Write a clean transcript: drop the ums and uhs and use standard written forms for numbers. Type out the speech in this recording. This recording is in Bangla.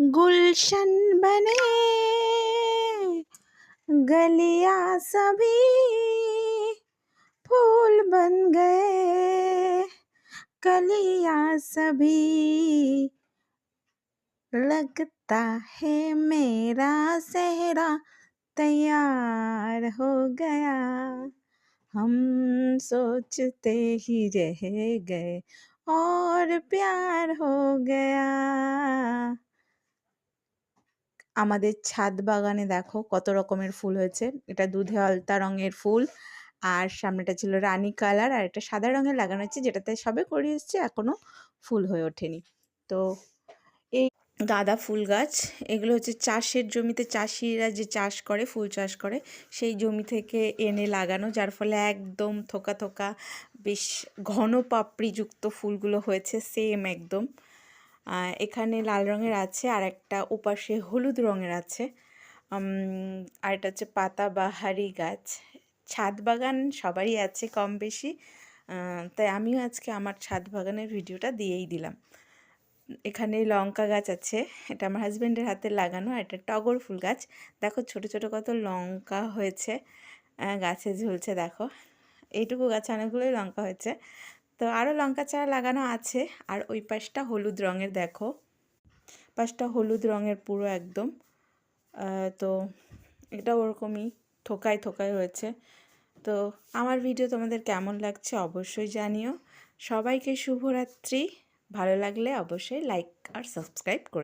गुलशन बने गलियां सभी फूल बन गए, कलियां सभी लगता है मेरा सेहरा तैयार हो गया, हम सोचते ही रह गए और प्यार हो गया। আমাদের ছাদ বাগানে দেখো কত রকমের ফুল হয়েছে। এটা দুধে আলতা রঙের ফুল, আর সামনেটা ছিল রানী কালার, আর একটা সাদা রঙের লাগানো হচ্ছে যেটাতে সবে করে এসছে, এখনো ফুল হয়ে ওঠেনি। তো এই গাঁদা ফুল গাছ, এগুলো হচ্ছে চাষের জমিতে চাষিরা যে চাষ করে, ফুল চাষ করে, সেই জমি থেকে এনে লাগানো, যার ফলে একদম থোকা থোকা বেশ ঘন পাপড়িযুক্ত ফুলগুলো হয়েছে সেম একদম। এখানে লাল রঙের আছে, আর একটা ওপাশে হলুদ রঙের আছে। আর এটা হচ্ছে পাতাবাহারি গাছ। ছাদ বাগান সবারই আছে কম বেশি, তাই আমিও আজকে আমার ছাদ বাগানের ভিডিওটা দিয়েই দিলাম। এখানে লঙ্কা গাছ আছে, এটা আমার হাজব্যান্ডের হাতে লাগানো। আর এটা টগর ফুল গাছ, দেখো ছোট ছোট কত লঙ্কা হয়েছে, গাছে ঝুলছে দেখো। এইটুকু গাছে অনেকগুলোই লঙ্কা হয়েছে, তো আরও লঙ্কা চারা লাগানো আছে। আর ওই পাশটা হলুদ রঙের, দেখো পাশটা হলুদ রঙের পুরো একদম। তো এটা ওরকমই থোকায় থোকায় হয়েছে। তো আমার ভিডিও তোমাদের কেমন লাগছে অবশ্যই জানিও। সবাইকে শুভরাত্রি। ভালো লাগলে অবশ্যই লাইক আর সাবস্ক্রাইব করো।